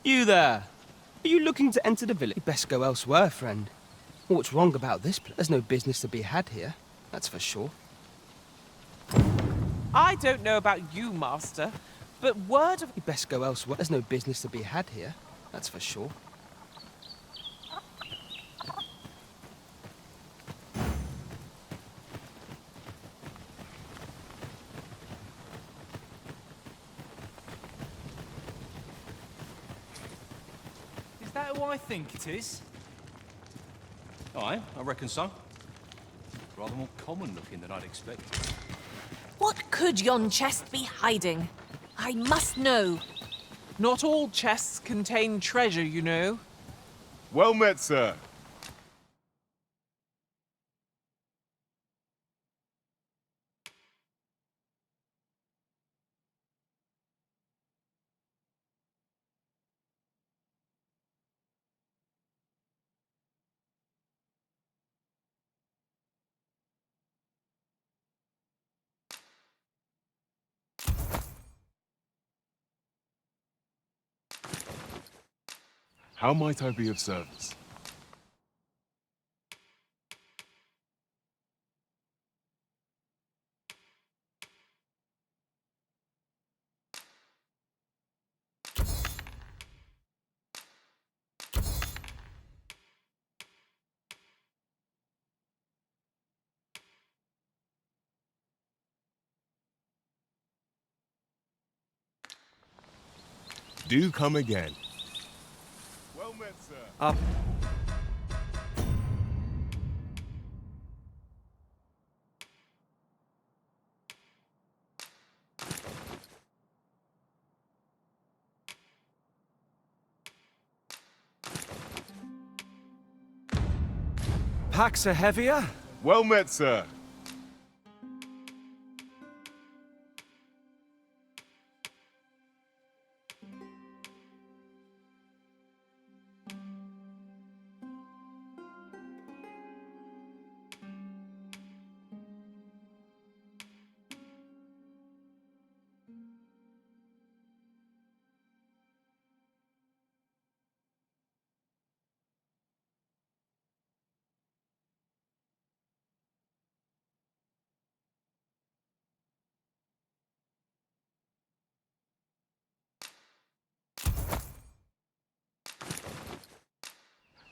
You there! Are you looking to enter the village? You'd best go elsewhere, friend. What's wrong about this place? There's no business to be had here, that's for sure. I don't know about you, Master, but word of... You'd best go elsewhere. There's no business to be had here, that's for sure. Is that who I think it is? Aye, I reckon so. Rather more common looking than I'd expected. What could yon chest be hiding? I must know. Not all chests contain treasure, you know. Well met, sir. How might I be of service? Do come again. Well met, sir. Packs are heavier? Well met, sir.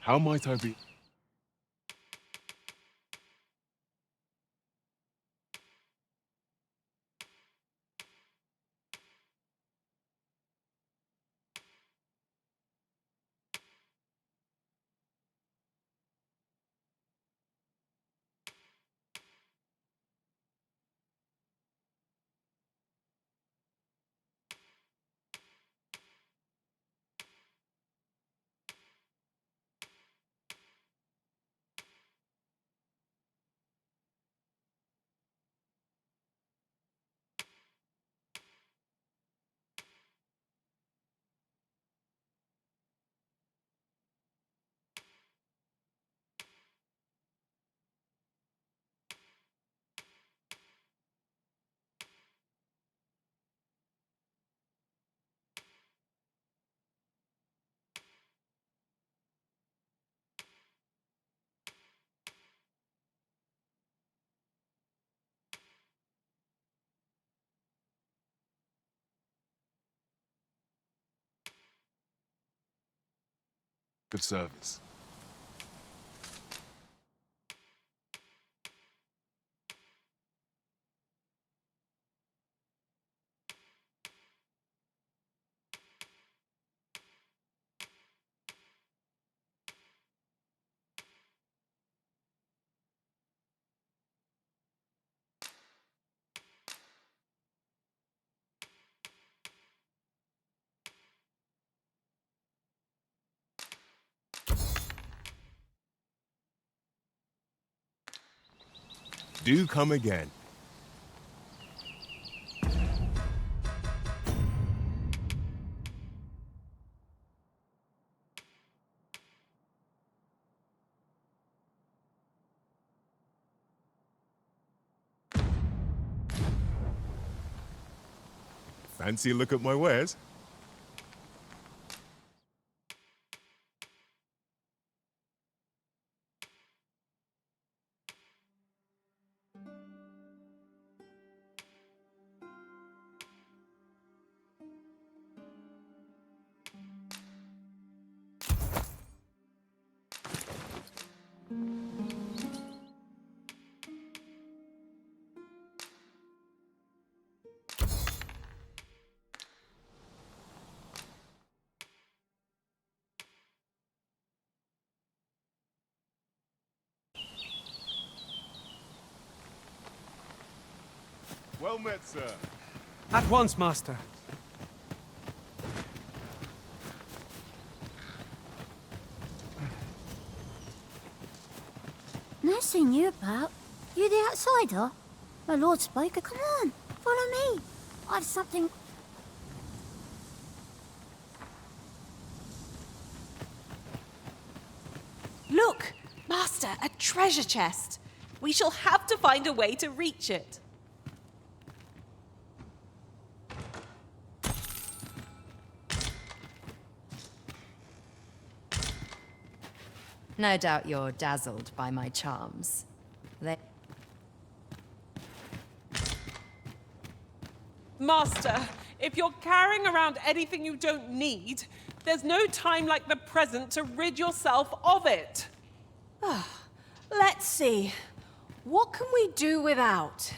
How might I be? Of service. Do come again. Fancy a look at my wares? Well met, sir. At once, Master. No seen you about. You the outsider? My lord spoke. Come on, follow me. I've something. Look, Master, a treasure chest. We shall have to find a way to reach it. No doubt you're dazzled by my charms. Master, if you're carrying around anything you don't need, there's no time like the present to rid yourself of it. Let's see. What can we do without?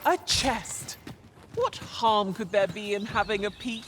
A chest. What harm could there be in having a peek?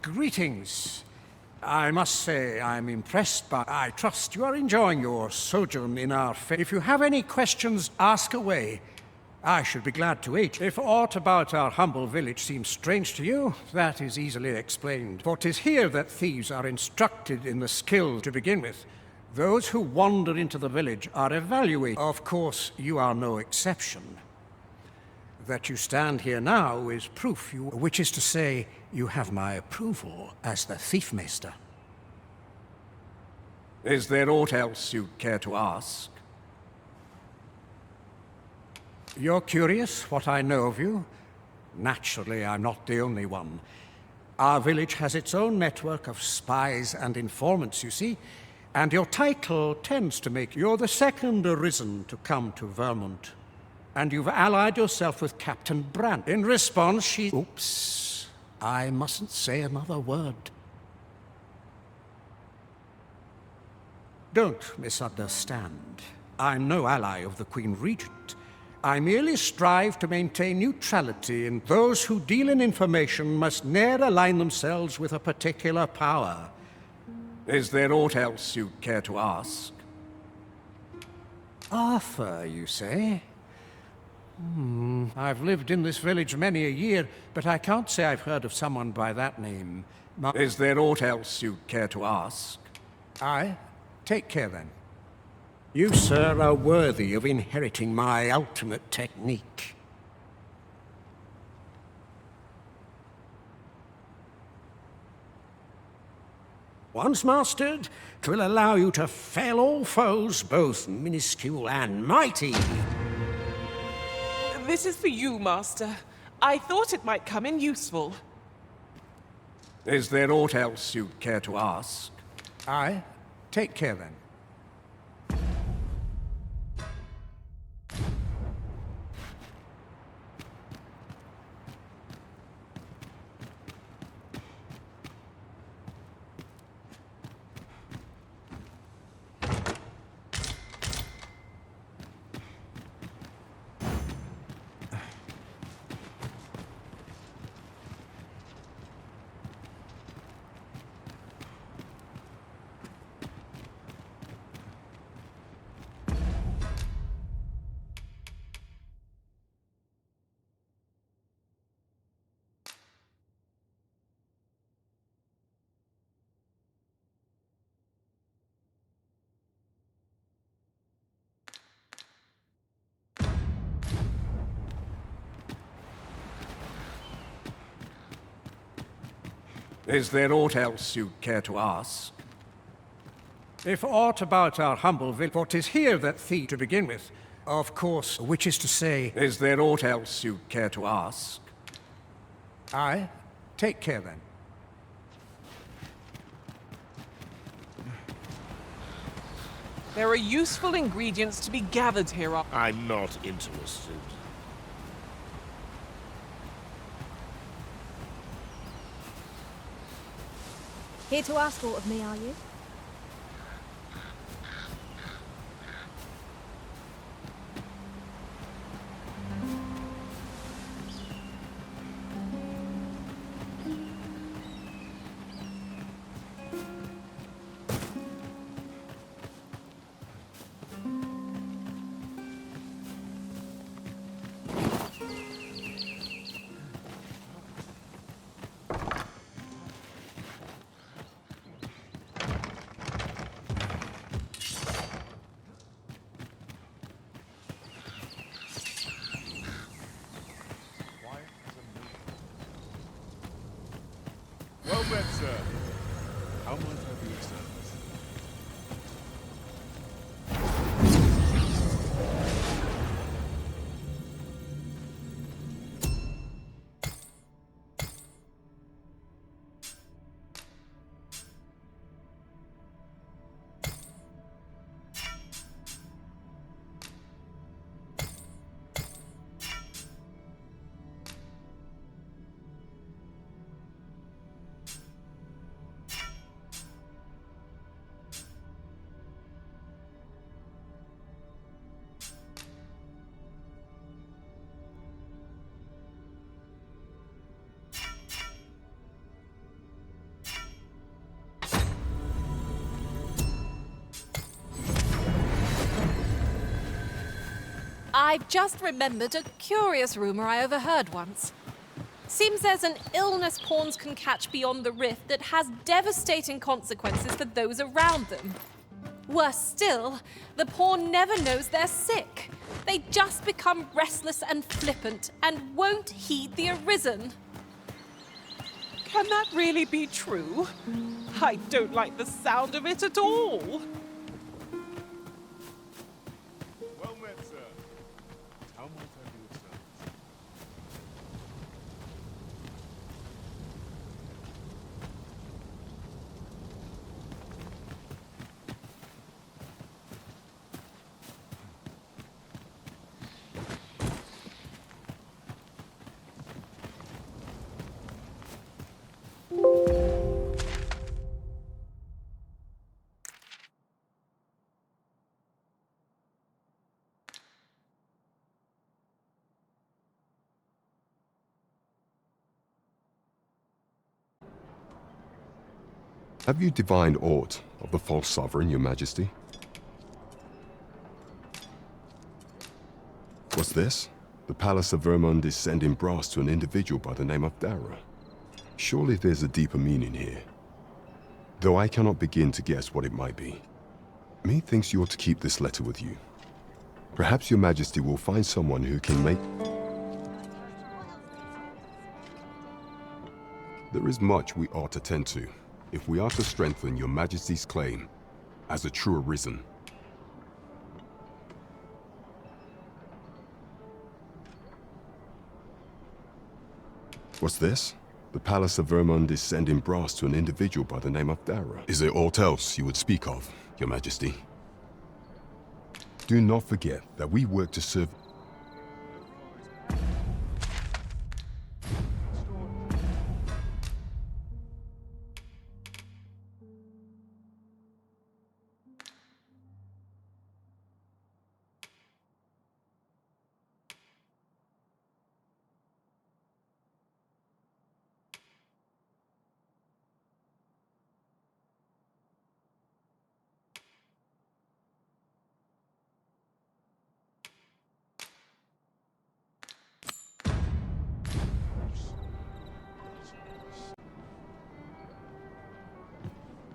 Greetings. I must say I'm impressed, but I trust you are enjoying your sojourn in our If you have any questions, ask away. I should be glad to aid. If aught about our humble village seems strange to you, that is easily explained. For 'tis here that thieves are instructed in the skill to begin with. Those who wander into the village are evaluated. Of course, you are no exception. That you stand here now is proof which is to say, you have my approval as the thief master. Is there aught else you'd care to ask? You're curious what I know of you? Naturally, I'm not the only one. Our village has its own network of spies and informants, you see, and your title tends to make you're the second arisen to come to Vermont. And you've allied yourself with Captain Brandt. In response, she... Oops. I mustn't say another word. Don't misunderstand. I'm no ally of the Queen Regent. I merely strive to maintain neutrality, and those who deal in information must ne'er align themselves with a particular power. Is there aught else you care to ask? Arthur, you say? I've lived in this village many a year, but I can't say I've heard of someone by that name. Is there aught else you'd care to ask? Aye. Take care, then. You, sir, are worthy of inheriting my ultimate technique. Once mastered, 'twill allow you to fell all foes, both minuscule and mighty. This is for you, Master. I thought it might come in useful. Is there aught else you care to ask? Aye. Take care then. Is there aught else you care to ask? If aught about our humble village, for 'tis here that thee to begin with, of course, which is to say... Is there aught else you care to ask? Aye. Take care then. There are useful ingredients to be gathered here. I'm not interested. Here to ask aught of me, are you? Well met, sir. How might I be of service? I've just remembered a curious rumor I overheard once. Seems there's an illness pawns can catch beyond the rift that has devastating consequences for those around them. Worse still, the pawn never knows they're sick. They just become restless and flippant and won't heed the arisen. Can that really be true? I don't like the sound of it at all. Well met, sir. How might I be of service? Have you divined aught of the false sovereign, your majesty? What's this? The palace of Vermund is sending brass to an individual by the name of Dara. Surely there's a deeper meaning here, though I cannot begin to guess what it might be. Methinks you ought to keep this letter with you. Perhaps your majesty will find someone who can make... There is much we ought to tend to, if we are to strengthen your majesty's claim as a true arisen. What's this? The Palace of Vermund is sending brass to an individual by the name of Dara. Is there aught else you would speak of, your majesty? Do not forget that we work to serve...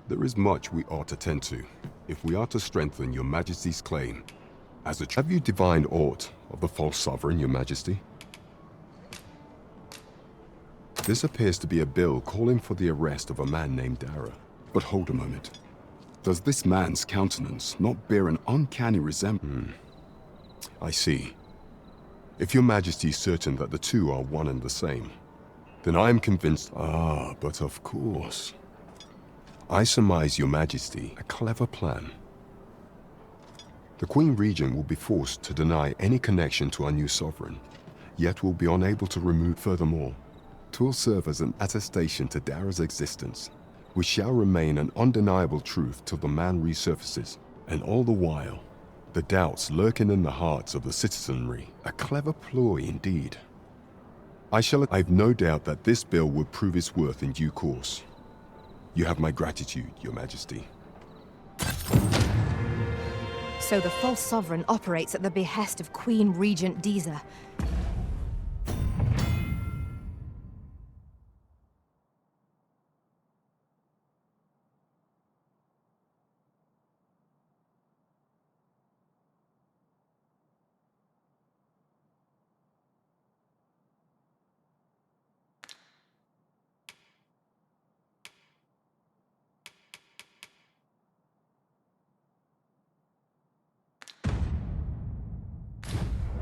There is much we ought to tend to, if we are to strengthen your majesty's claim as a... Have you divined aught of the false sovereign, your majesty? This appears to be a bill calling for the arrest of a man named Dara. But hold a moment. Does this man's countenance not bear an uncanny resemblance? I see. If your majesty is certain that the two are one and the same, then I am convinced... Ah, but of course. I surmise, your majesty, a clever plan. The Queen Regent will be forced to deny any connection to our new sovereign, yet will be unable to remove furthermore. 'Twill serve as an attestation to Dara's existence, which shall remain an undeniable truth till the man resurfaces, and all the while, the doubts lurking in the hearts of the citizenry. A clever ploy indeed. I've no doubt that this bill will prove its worth in due course. You have my gratitude, your majesty. So the false sovereign operates at the behest of Queen Regent Diza.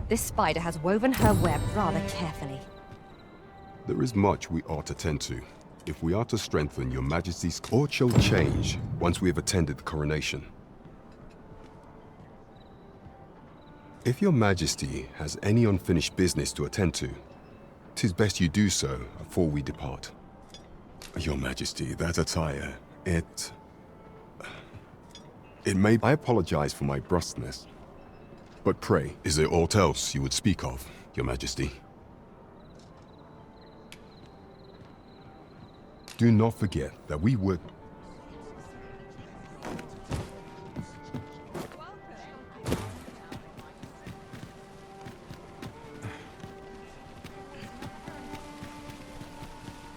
This spider has woven her web rather carefully. There is much we ought to tend to, if we are to strengthen your majesty's... Or shall change once we have attended the coronation. If your majesty has any unfinished business to attend to, 'tis best you do so before we depart. Your majesty, that attire, it may... I apologize for my brusqueness. But pray, is there aught else you would speak of, your majesty? Do not forget that we work...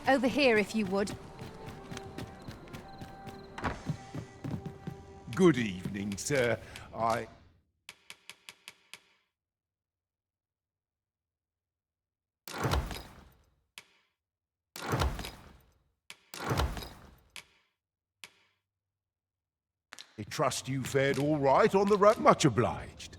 Over here, if you would. Good evening, sir. I trust you fared all right on the road. Much obliged.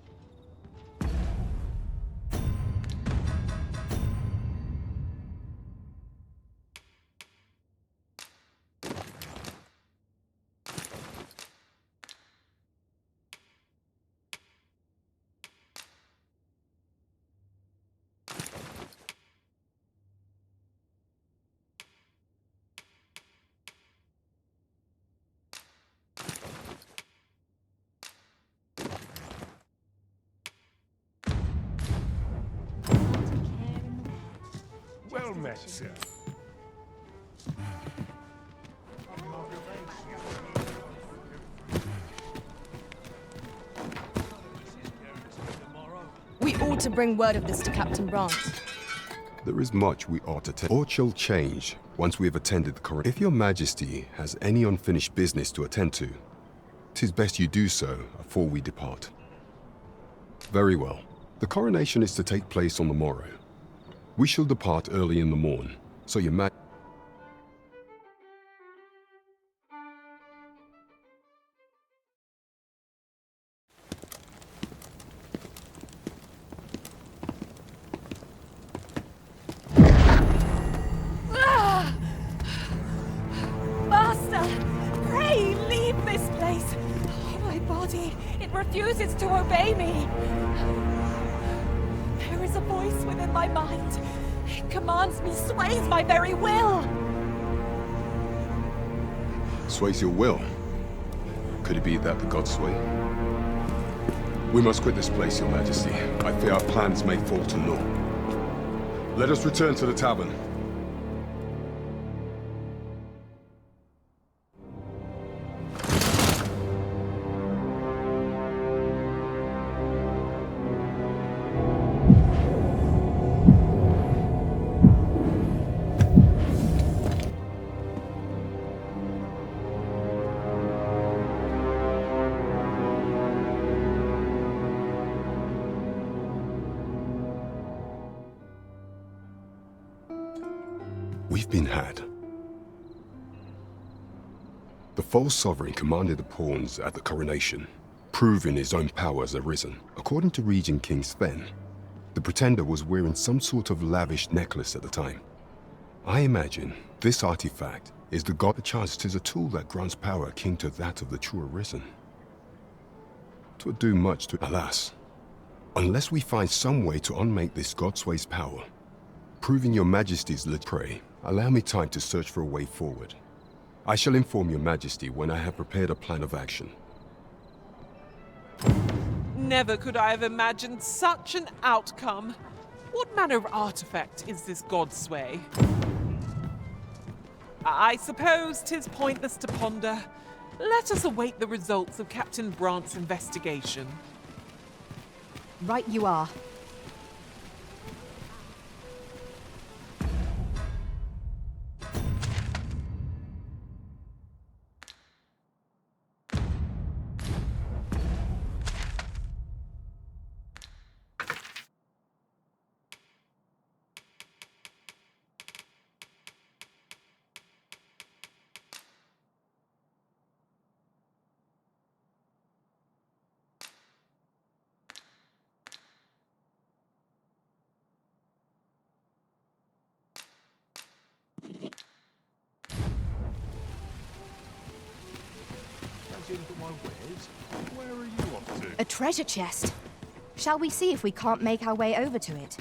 Well met, sir. We ought to bring word of this to Captain Brandt. There is much we ought to tend. Or shall change once we have attended the coronation. If your majesty has any unfinished business to attend to, 'tis best you do so afore we depart. Very well. The coronation is to take place on the morrow. We shall depart early in the morn, so your Majesty. Refuses to obey me. There is a voice within my mind. It commands me, sways my very will. Sways your will? Could it be that the gods sway? We must quit this place, your majesty. I fear our plans may fall to naught. Let us return to the tavern. We've been had. The false sovereign commanded the pawns at the coronation, proving his own power has arisen. According to Regent King Sven, the pretender was wearing some sort of lavish necklace at the time. I imagine this artifact is the god. Perchance 'tis a tool that grants power akin to that of the true arisen. 'Twould do much to, alas, unless we find some way to unmake this godsway's power. Proving your majesty's pray, allow me time to search for a way forward. I shall inform your majesty when I have prepared a plan of action. Never could I have imagined such an outcome. What manner of artifact is this godsway? I suppose 'tis pointless to ponder. Let us await the results of Captain Brant's investigation. Right you are. Where are you off to? A treasure chest. Shall we see if we can't make our way over to it?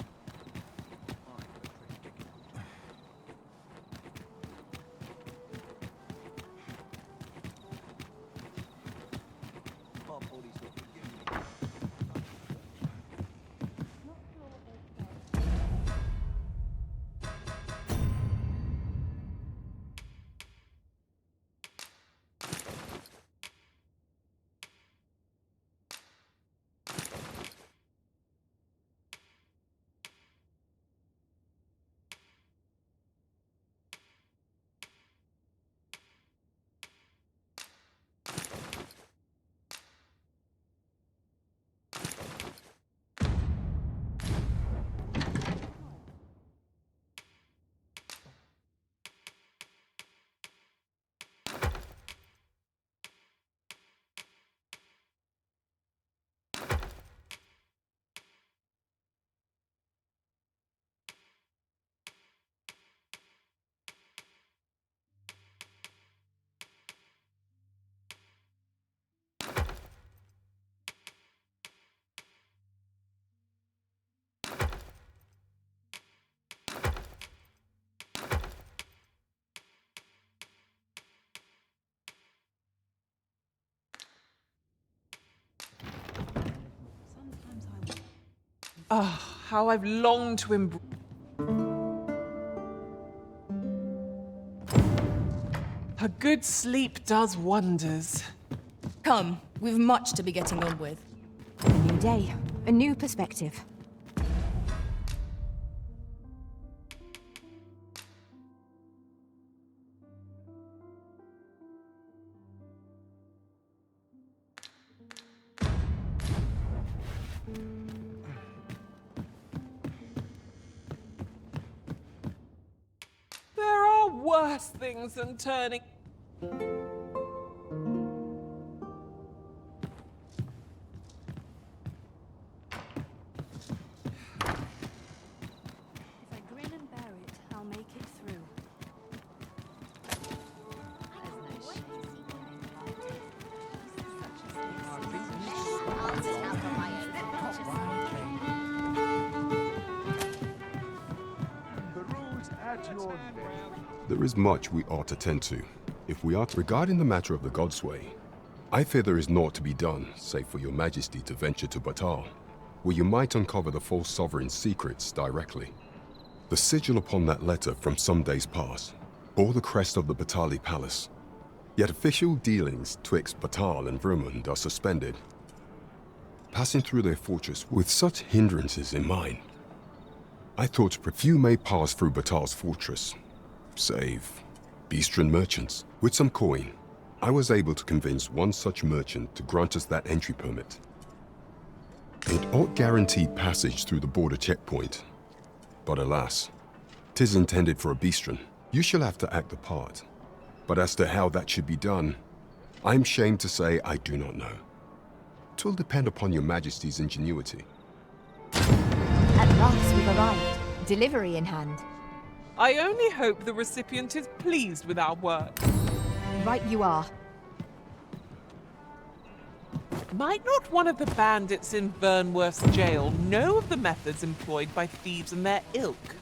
Ah, how I've longed to embrace. A good sleep does wonders. Come, we've much to be getting on with. A new day, a new perspective. worse things than turning. If I grin and bear it, I'll make it through. There is much we ought to tend to. If we are to regarding the matter of the Godsway, I fear there is naught to be done, save for your majesty to venture to Baatal, where you might uncover the false sovereign's secrets directly. The sigil upon that letter from some days past bore the crest of the Baatali palace, yet official dealings twixt Baatal and Vermund are suspended. Passing through their fortress with such hindrances in mind, I thought few may pass through Baatal's fortress, save Beastren merchants. With some coin, I was able to convince one such merchant to grant us that entry permit. It ought guaranteed passage through the border checkpoint, but alas, 'tis intended for a Beastren. You shall have to act the part, but as to how that should be done, I'm shamed to say I do not know. 'Twill depend upon your majesty's ingenuity. At last we've arrived. Delivery in hand. I only hope the recipient is pleased with our work. Right you are. Might not one of the bandits in Vernworth's jail know of the methods employed by thieves and their ilk?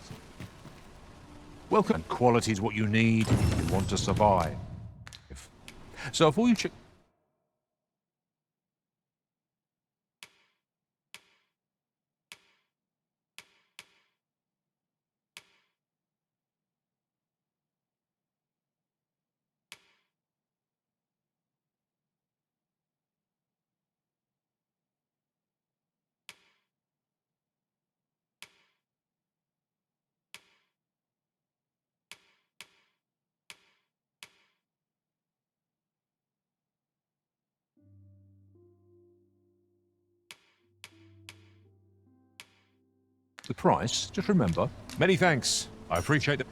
Welcome. And quality is what you need if you want to survive. So if all you check... The price, just remember. Many thanks. I appreciate it.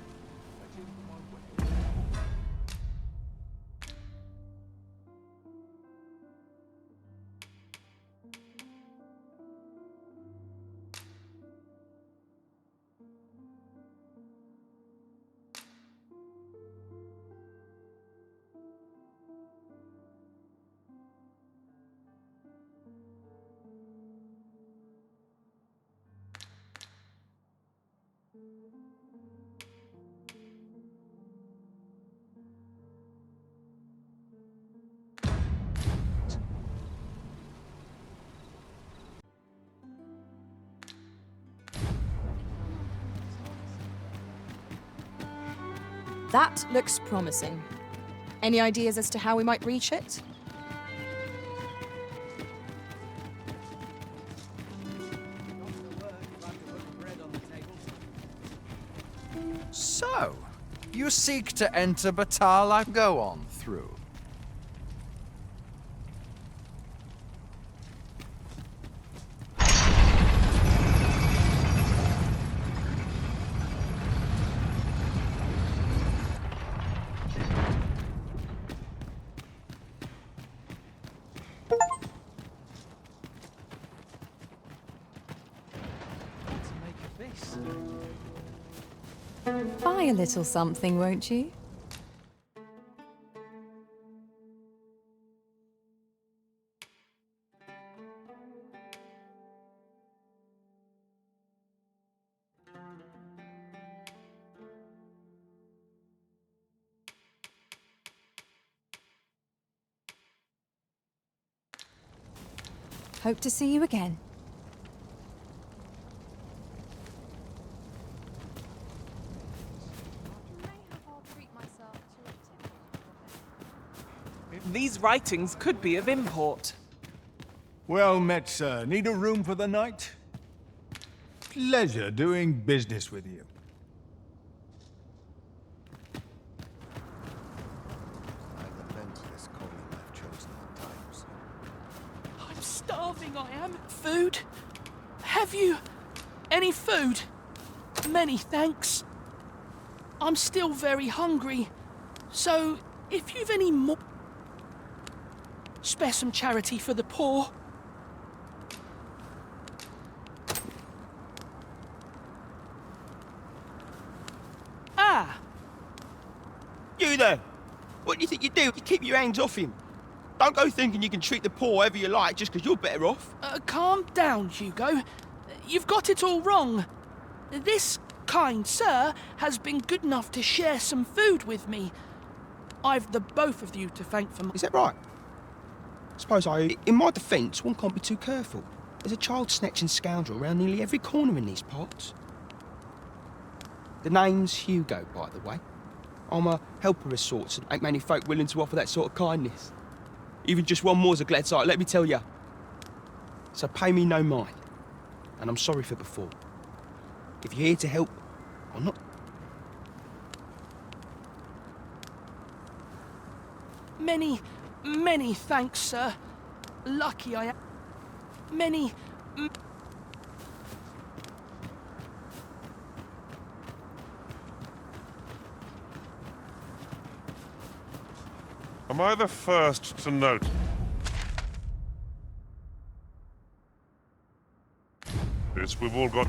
That looks promising. Any ideas as to how we might reach it? So, you seek to enter Baatal? I go on through. Buy a little something, won't you? Hope to see you again. These writings could be of import. Well met, sir. Need a room for the night? Pleasure doing business with you. I'm starving, I am. Food? Have you any food? Many thanks. I'm still very hungry. So, if you've any more... Spare some charity for the poor. Ah! You there! What do you think you do? You keep your hands off him. Don't go thinking you can treat the poor however you like just because you're better off. Calm down, Hugo. You've got it all wrong. This kind sir has been good enough to share some food with me. I've the both of you to thank for my... Is that right? In my defence, one can't be too careful. There's a child-snatching scoundrel around nearly every corner in these parts. The name's Hugo, by the way. I'm a helper of sorts, and ain't many folk willing to offer that sort of kindness. Even just one more's a glad sight, let me tell you. So pay me no mind. And I'm sorry for before. If you're here to help, I'm not... Many thanks, sir. Lucky I am. Am I the first to note? This we've all got.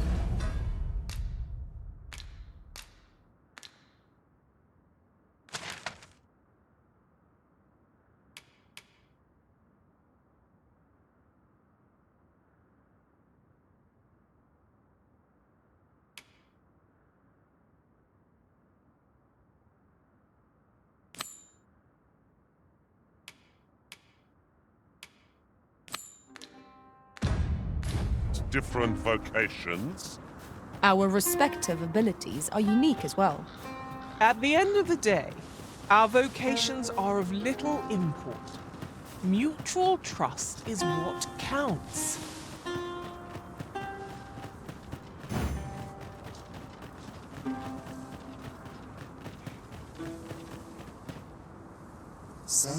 Different vocations. Our respective abilities are unique as well. At the end of the day, our vocations are of little import. Mutual trust is what counts. So,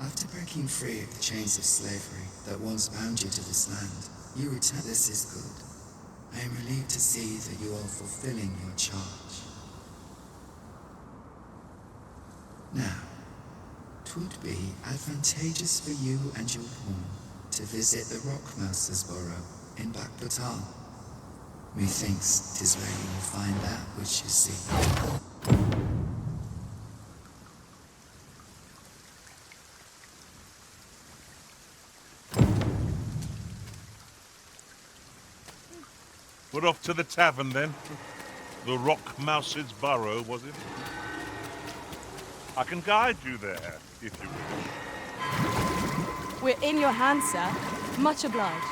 after breaking free of the chains of slavery that once bound you to this land, you return. This is good. I am relieved to see that you are fulfilling your charge. Now, 'twould be advantageous for you and your pawn to visit the Rockmouser's burrow in Baatal. Methinks 'tis where you will find that which you seek. We're off to the tavern then. The Rockmouser's burrow, was it? I can guide you there, if you wish. We're in your hands, sir. Much obliged.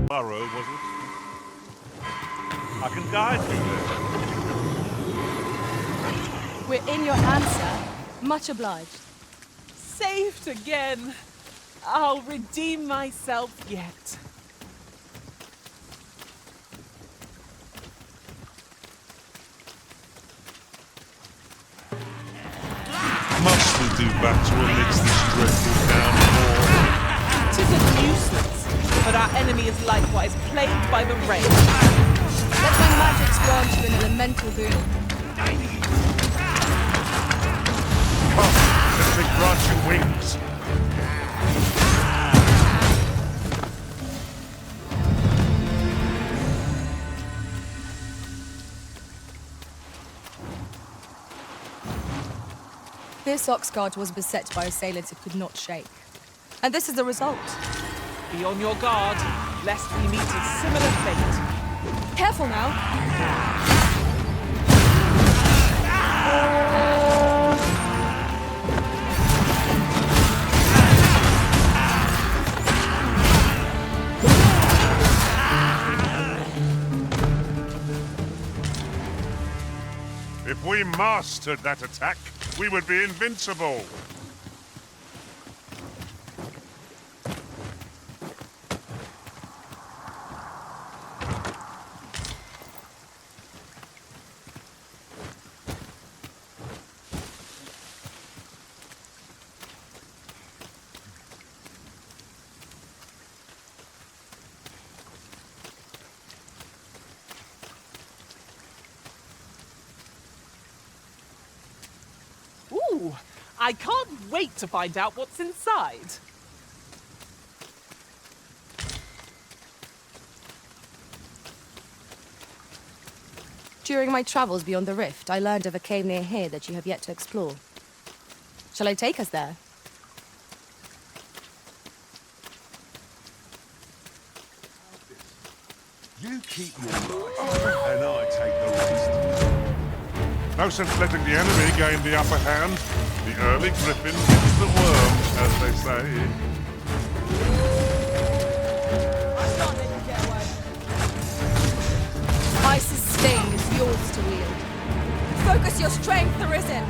Burrow, was it? I can guide you there. We're in your hands, sir. Much obliged. Saved again. I'll redeem myself yet. Must we do battle amidst this dreadful downpour? 'Tis a nuisance, but our enemy is likewise plagued by the rain. Let my magics grant you an elemental boon. Come, let me grant you wings. This Oxguard was beset by assailants it could not shake. And this is the result. Be on your guard, lest we meet a similar fate. Careful now. If we mastered that attack, we would be invincible. Ooh, I can't wait to find out what's inside. During my travels beyond the rift, I learned of a cave near here that you have yet to explore. Shall I take us there? You keep your life, and I take the rest. No sense letting the enemy gain the upper hand. The early griffin gets the worm, as they say. My sustain is yours to wield. Focus your strength, Arisen!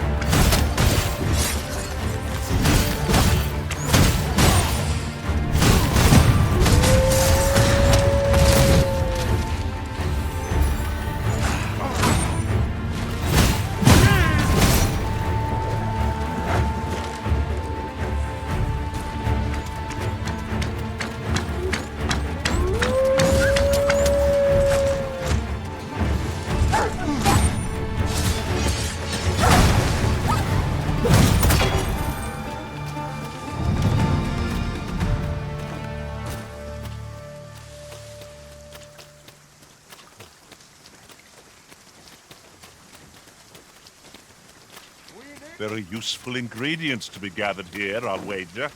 Very useful ingredients to be gathered here, I'll wager.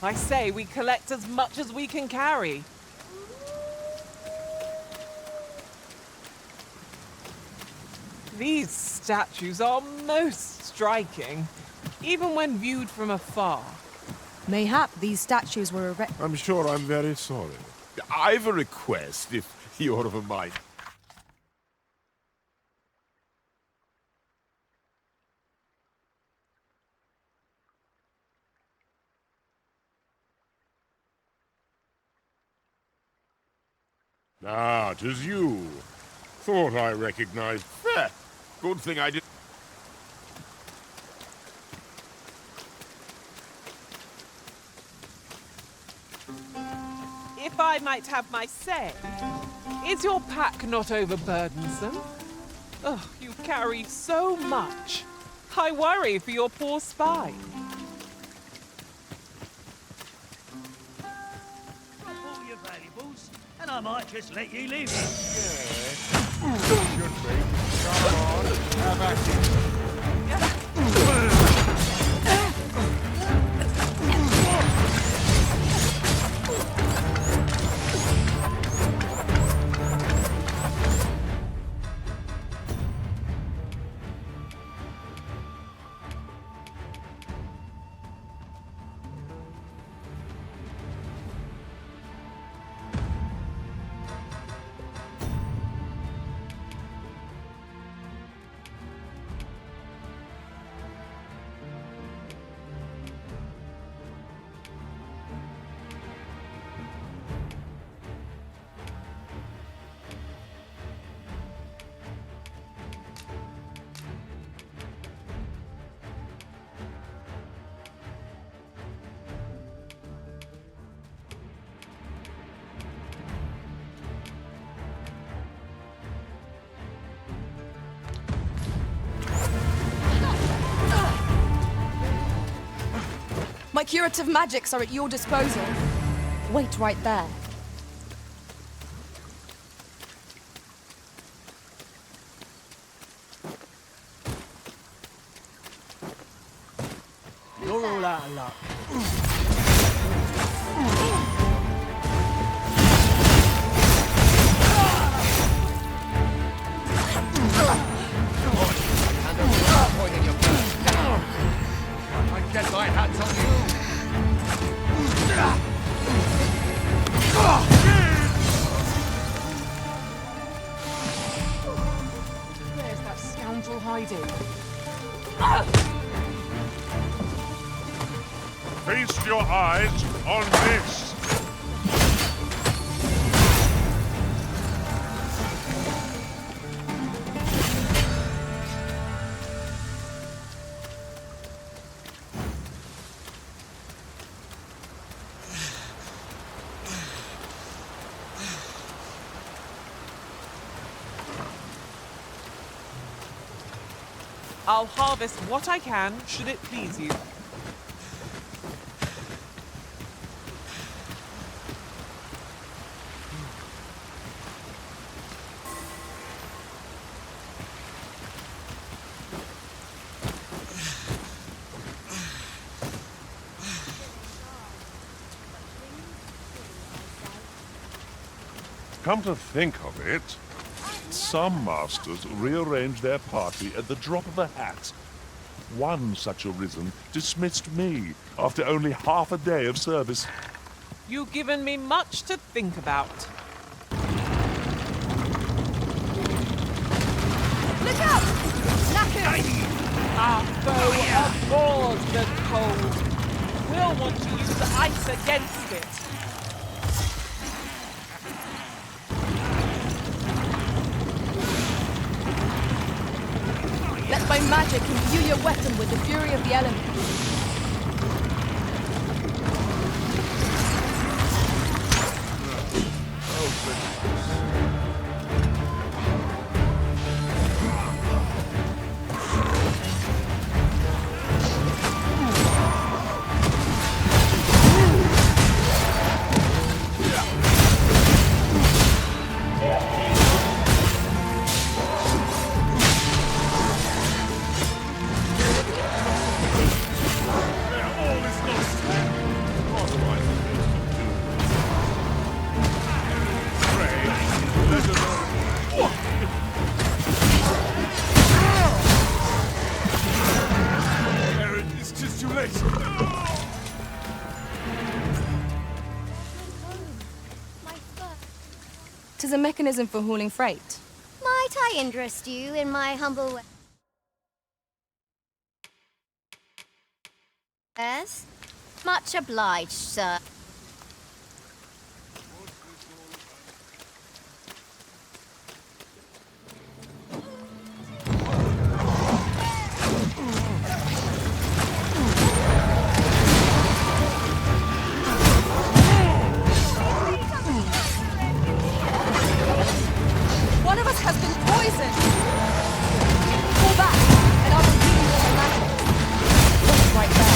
I say we collect as much as we can carry. These statues are most striking, even when viewed from afar. Mayhap these statues were erected. I'm sure I'm very sorry. I've a request, if you're of a mind. Ah, 'tis you. Thought I recognized. Good thing I did. If I might have my say, is your pack not overburdensome? Ugh, you carry so much. I worry for your poor spine. And I might just let you leave. Should be. Come on, have at it. My curative magics are at your disposal. Wait right there. You're all out of luck. I get my hands on you. Where's that scoundrel hiding? hiding. Feast your eyes on this. I'll harvest what I can, should it please you. Come to think of it, some masters rearrange their party at the drop of a hat. One such arisen dismissed me after only half a day of service. You've given me much to think about. Look out! Knackers! Our foe abhors the cold. We'll want to use the ice against it. Let my magic imbue your weapon with the fury of the elements. Tis a mechanism for hauling freight. Might I interest you in my humble way? Yes? Much obliged, sir. One of us has been poisoned! Fall back, and I'll be healing your magic. What's right there?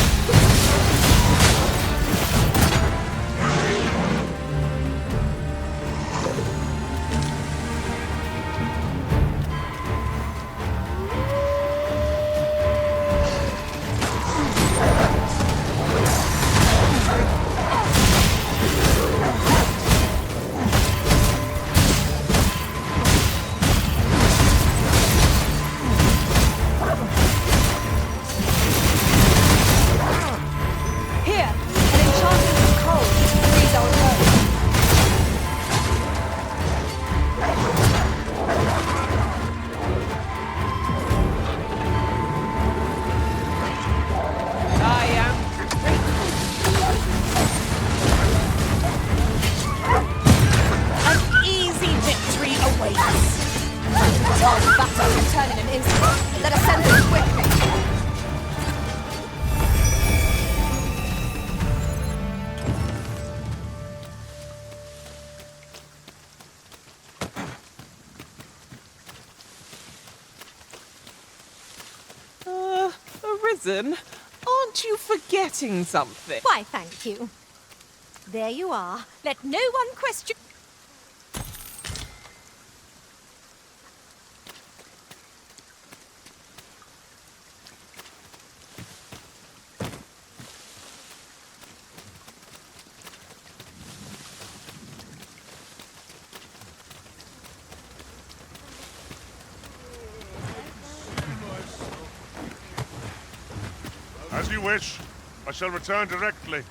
Aren't you forgetting something? Why, thank you. There you are. Let no one question... As you wish. I shall return directly.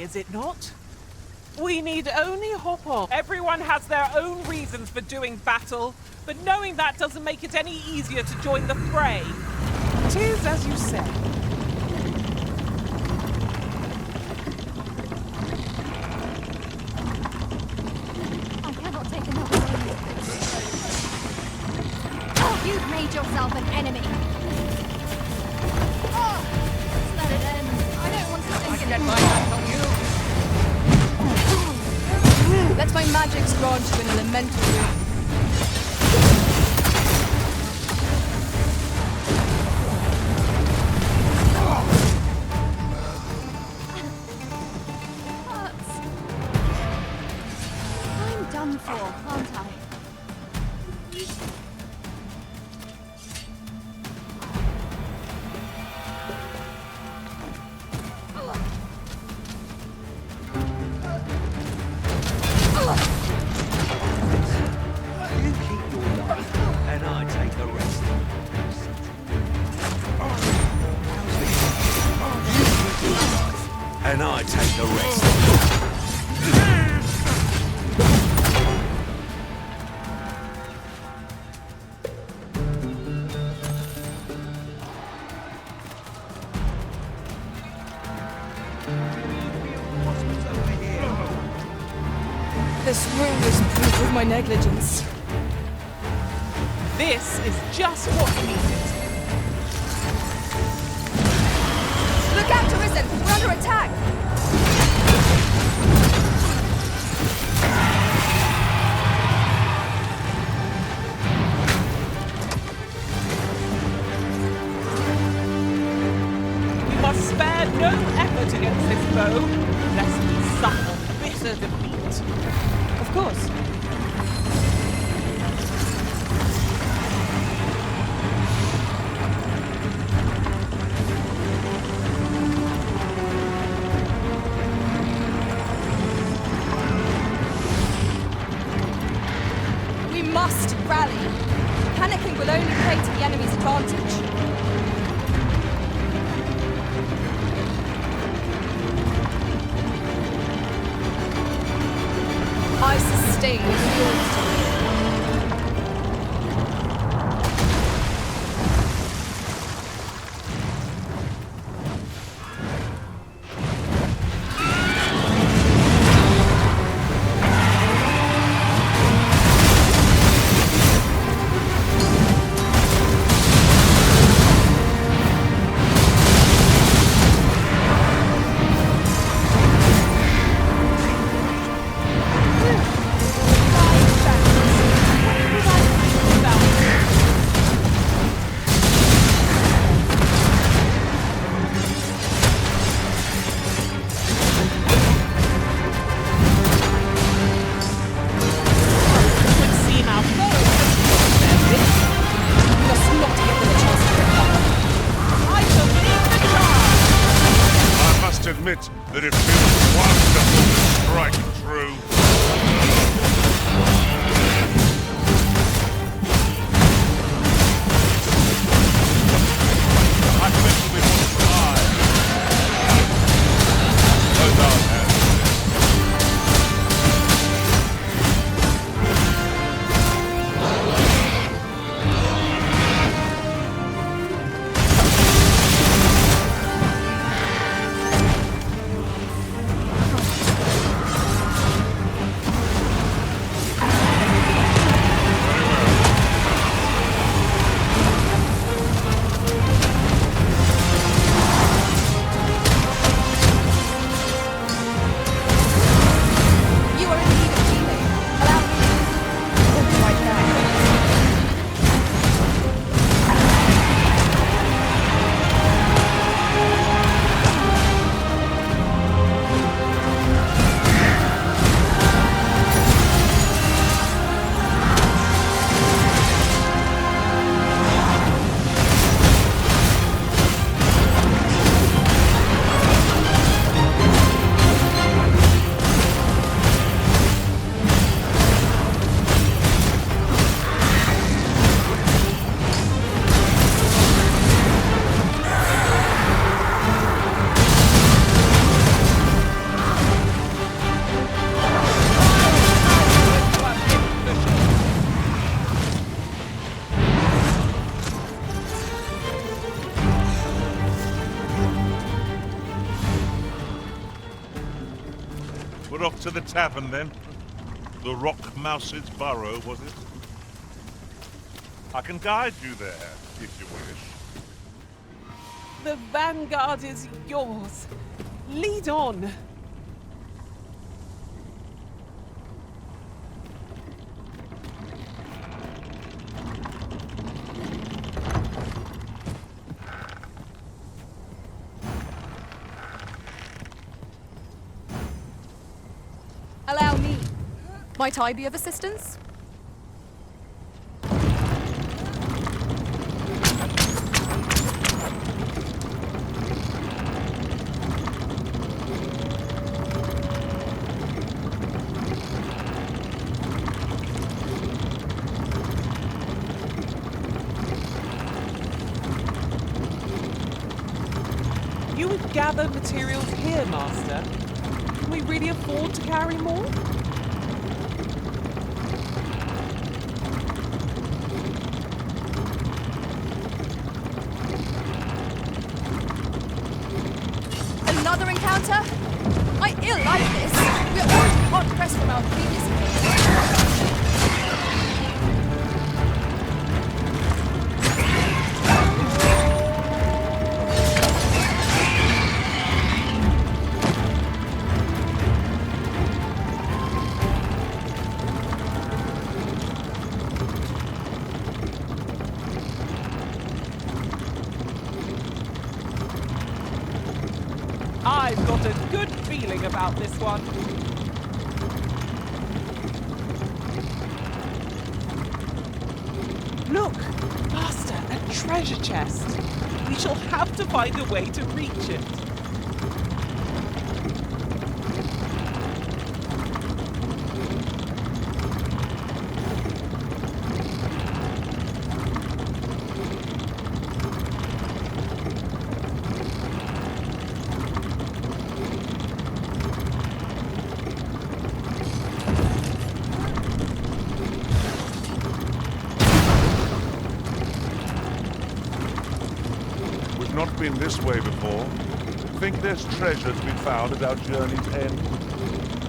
is it not? We need only hop on. Everyone has their own reasons for doing battle, but knowing that doesn't make it any easier to join the fray. 'Tis as you say. I cannot take another way. You've made yourself an enemy. Oh, let's let it end. I don't want to think I get my hands on you. Let my magics grant you an elemental ring. Hurts. I'm done for, aren't I? You keep your life, and I take the rest. You keep your life, and I take the rest. This room is proof of my negligence. This is just what's needed. Look out, Arisen! We're under attack! We must spare no effort against this foe, lest we suffer bitter defeat. Of course. We must rally. Panicking will only play to the enemy's advantage. I sustain yours. Admit that it feels wonderful to strike true. I think we will survive. Hold on, We're off to the tavern then. The Rock Mouse's burrow, was it? I can guide you there, if you wish. The vanguard is yours. Lead on. Allow me. Might I be of assistance? You would gather materials here, Master. Can we really afford to carry more? Another encounter? I ill like this. We're already hard pressed from our previous encounter. I've got a good feeling about this one. Look, Master, a treasure chest. We shall have to find a way to reach it. Not been this way before. Think there's treasure to be found at our journey's end?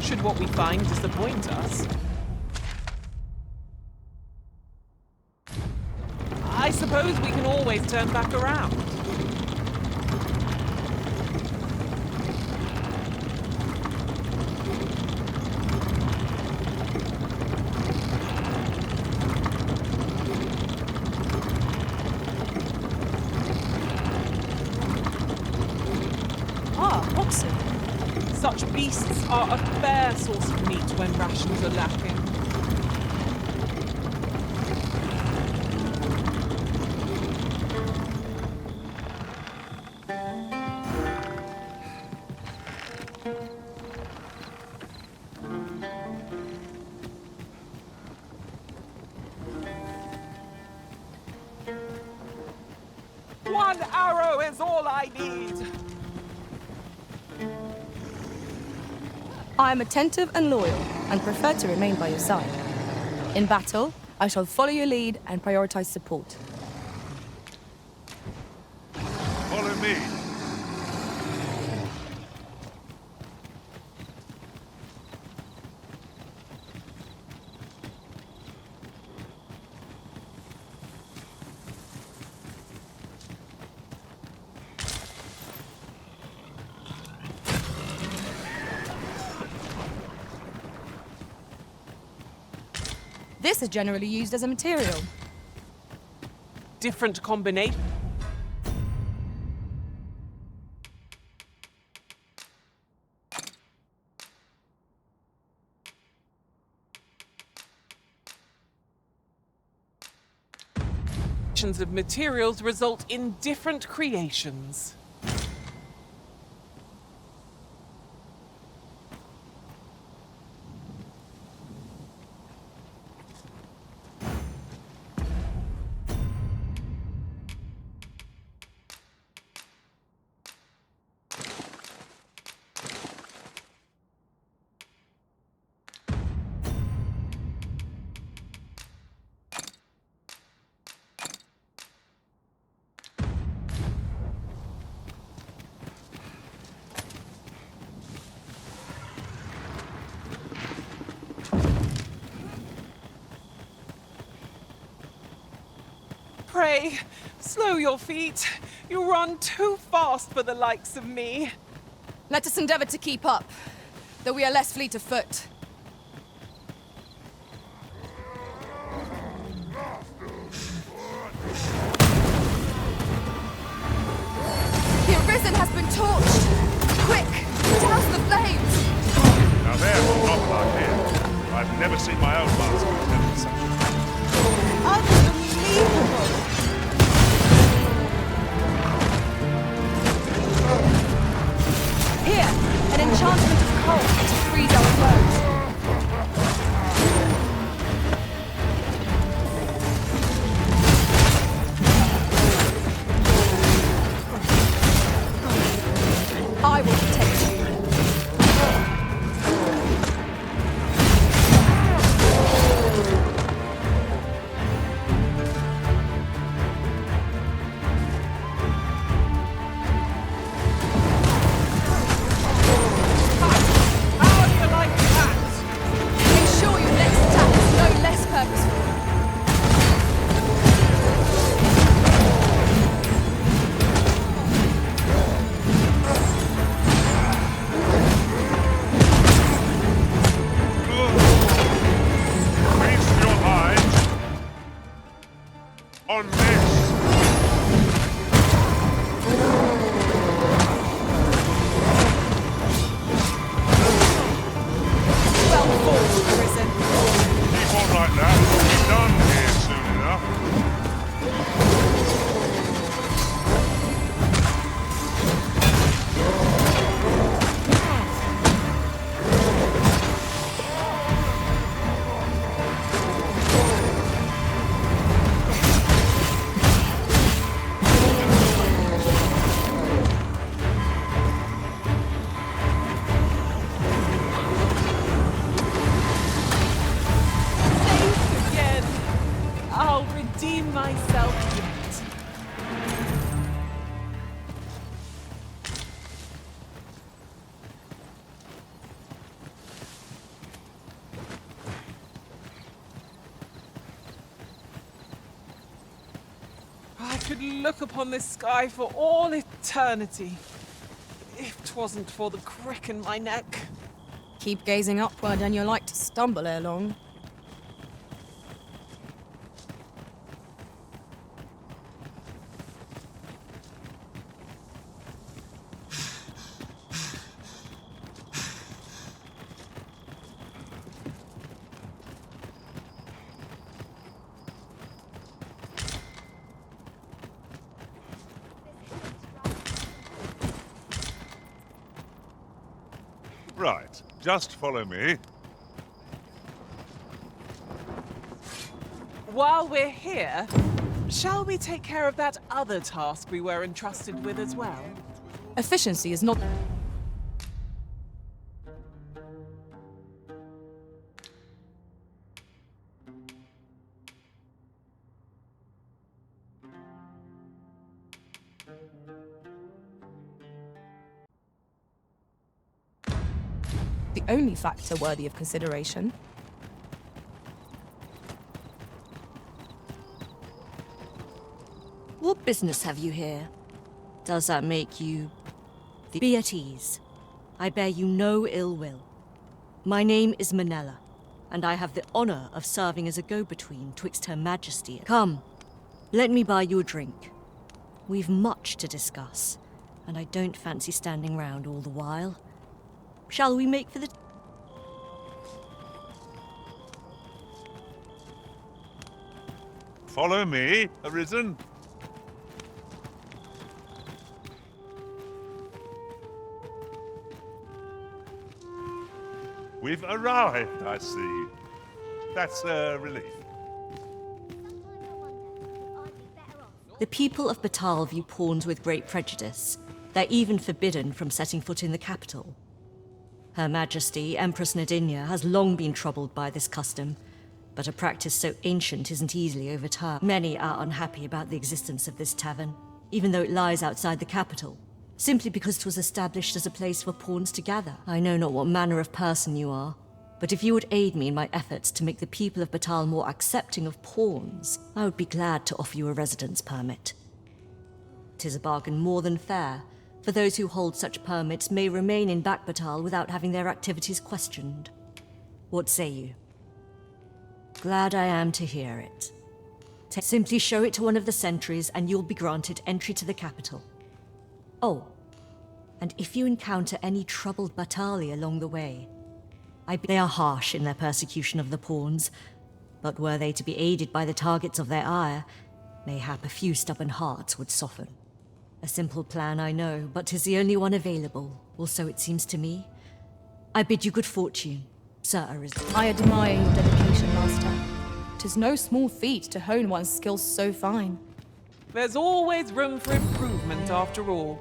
Should what we find disappoint us? I suppose we can always turn back around. Such beasts are a fair source of meat when rations are lacking. One arrow is all I need. I am attentive and loyal, and prefer to remain by your side. In battle, I shall follow your lead and prioritize support. Follow me. This is generally used as a material. Different combination. Of materials result in different creations. way. Slow your feet. You run too fast for the likes of me. Let us endeavor to keep up, though we are less fleet of foot. The Arisen has been torched! Quick! Douse the flames! Now there, not like him. I've never seen my own master attempt such a thing. Unbelievable! Here, an enchantment of cold to freeze our foes. I will protect you. Look upon this sky for all eternity, if 'twasn't for the crick in my neck. Keep gazing upward and you're like to stumble ere long. Right, just follow me. While we're here, shall we take care of that other task we were entrusted with as well? Efficiency is not... the only factor worthy of consideration. What business have you here? Does that make you... Be at ease. I bear you no ill will. My name is Manella, and I have the honor of serving as a go-between twixt Her Majesty. Come, let me buy you a drink. We've much to discuss, and I don't fancy standing round all the while. Shall we make for the... Follow me, Arisen. We've arrived, I see. That's a relief. The people of Baatal view pawns with great prejudice. They're even forbidden from setting foot in the capital. Her Majesty, Empress Nadinia, has long been troubled by this custom, but a practice so ancient isn't easily overturned. Many are unhappy about the existence of this tavern, even though it lies outside the capital, simply because it was established as a place for pawns to gather. I know not what manner of person you are, But if you would aid me in my efforts to make the people of Baatal more accepting of pawns, I would be glad to offer you a residence permit. 'Tis a bargain more than fair, for those who hold such permits may remain in Baatal without having their activities questioned. What say you? Glad I am to hear it. Simply show it to one of the sentries and you'll be granted entry to the capital. Oh, and if you encounter any troubled Baatali along the way, they are harsh in their persecution of the pawns, but were they to be aided by the targets of their ire, mayhap a few stubborn hearts would soften. A simple plan, I know, but 'tis the only one available, or so it seems to me. I bid you good fortune, Sir Arisen. I admire your dedication, Master. 'Tis no small feat to hone one's skills so fine. There's always room for improvement, after all.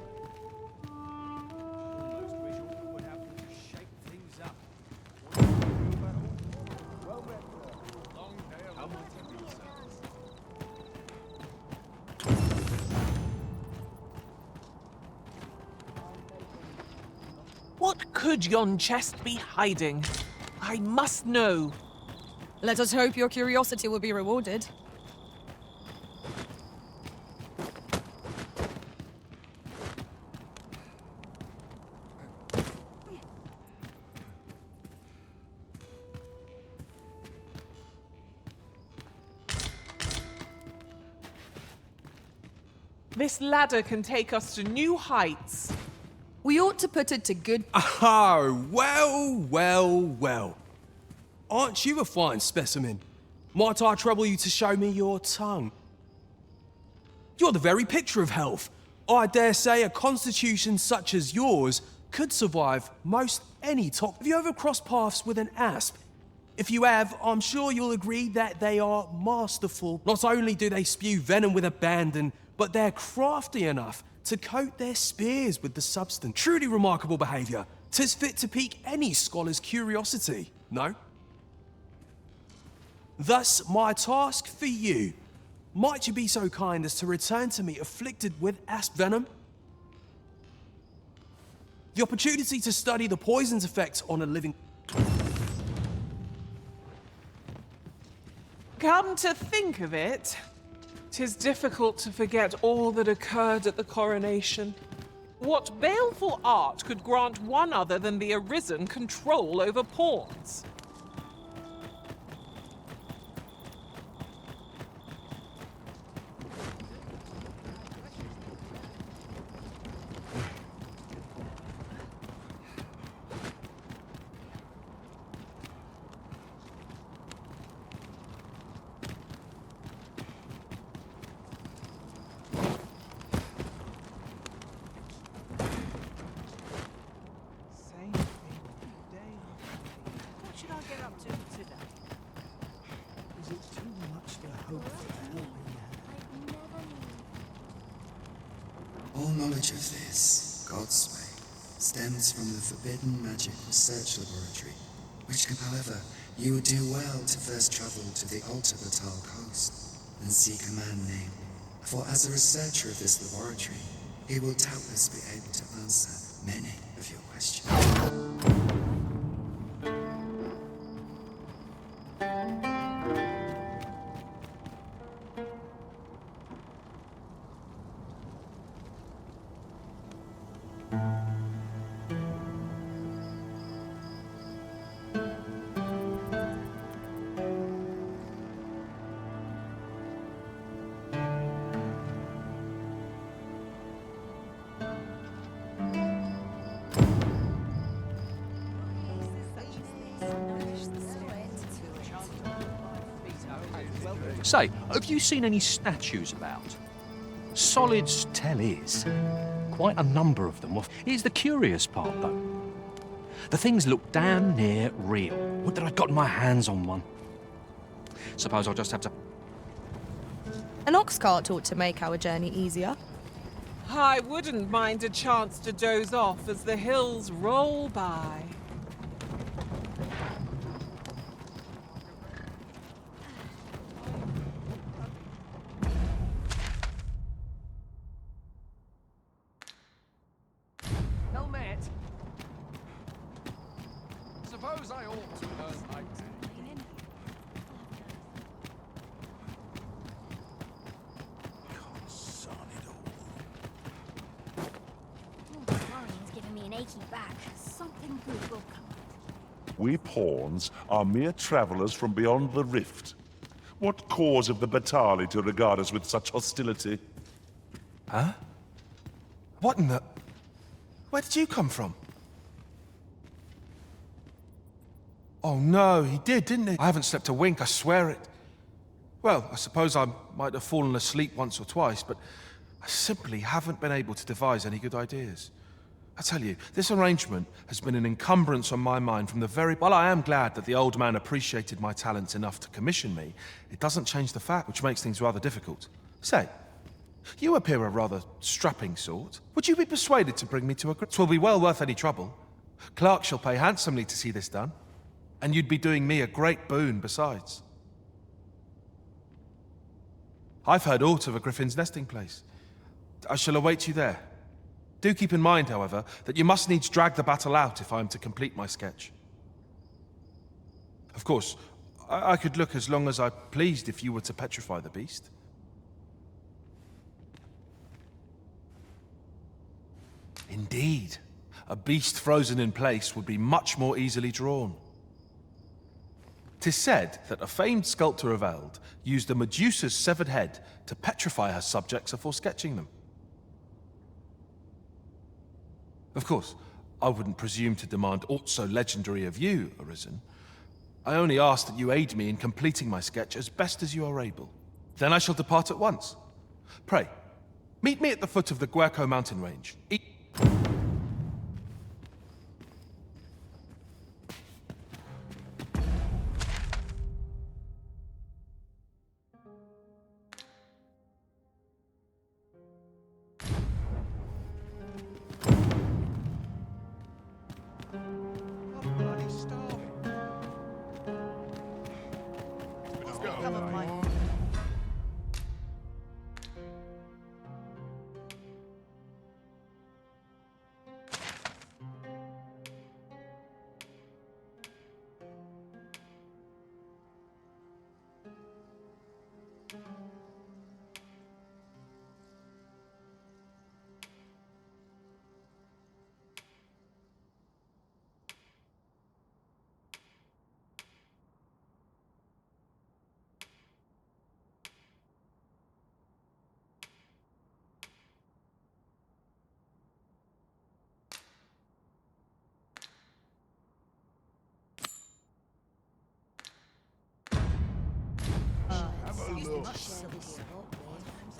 What could yon chest be hiding? I must know. Let us hope your curiosity will be rewarded. This ladder can take us to new heights. We ought to put it to good... Oh, well. Aren't you a fine specimen? Might I trouble you to show me your tongue? You're the very picture of health. I dare say a constitution such as yours could survive most any tox. Have you ever crossed paths with an asp? If you have, I'm sure you'll agree that they are masterful. Not only do they spew venom with abandon, but they're crafty enough to coat their spears with the substance. Truly remarkable behaviour. 'Tis fit to pique any scholar's curiosity, no? Thus, my task for you. Might you be so kind as to return to me afflicted with asp venom? The opportunity to study the poison's effects on a living... Come to think of it, 'tis difficult to forget all that occurred at the coronation. What baleful art could grant one other than the Arisen control over pawns? All knowledge of this, God's way, stems from the forbidden magic research laboratory, which, however, you would do well to first travel to the Alta Batal coast and seek a man named. For as a researcher of this laboratory, he will doubtless be able to answer many of your questions. Say, have you seen any statues about? Solids tell is. Quite a number of them. Here's the curious part, though. The things look damn near real. Would that I'd gotten my hands on one. Suppose I'll just have to... An ox cart ought to make our journey easier. I wouldn't mind a chance to doze off as the hills roll by. suppose I ought to earn my pay. Worrying's giving me an achy back. Something good will come. We pawns are mere travellers from beyond the rift. What cause of the Batali to regard us with such hostility? Huh? What in the... Where did you come from? Oh no, he did, didn't he? I haven't slept a wink, I swear it. Well, I suppose I might have fallen asleep once or twice, but I simply haven't been able to devise any good ideas. I tell you, this arrangement has been an encumbrance on my mind from the very... While I am glad that the old man appreciated my talents enough to commission me, it doesn't change the fact, which makes things rather difficult. Say, you appear a rather strapping sort. Would you be persuaded to bring me to a... 'Twill be well worth any trouble. Clark shall pay handsomely to see this done. And you'd be doing me a great boon besides. I've heard aught of a griffin's nesting place. I shall await you there. Do keep in mind, however, that you must needs drag the battle out if I am to complete my sketch. Of course, I could look as long as I pleased if you were to petrify the beast. Indeed, a beast frozen in place would be much more easily drawn. 'Tis said that a famed sculptor of Eld used a Medusa's severed head to petrify her subjects before sketching them. Of course, I wouldn't presume to demand aught so legendary of you, Arisen. I only ask that you aid me in completing my sketch as best as you are able. Then I shall depart at once. Pray, meet me at the foot of the Guerco mountain range.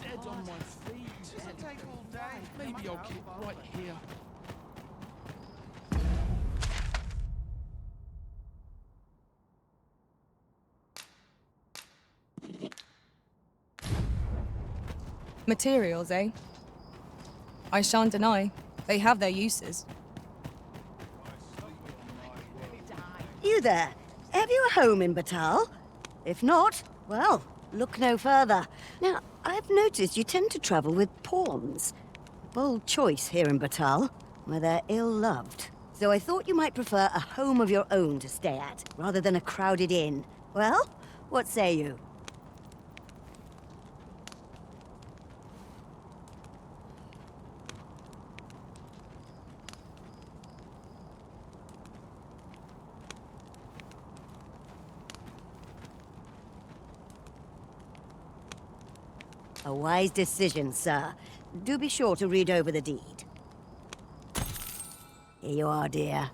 Dead on my feet. Does it take all day? Maybe I'll keep right here. Materials, eh? I shan't deny. They have their uses. You there? Have you a home in Baatal? If not, well, look no further. Now, I've noticed you tend to travel with pawns. Bold choice here in Baatal, where they're ill-loved. So I thought you might prefer a home of your own to stay at, rather than a crowded inn. Well, what say you? A wise decision, sir. Do be sure to read over the deed. Here you are, dear.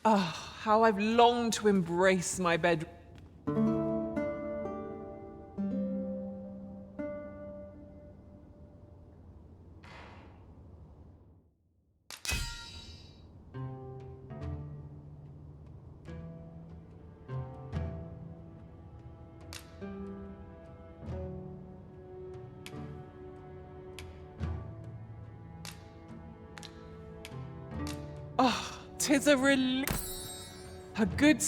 Ah, how I've longed to embrace my bed. 'Tis a relief. A good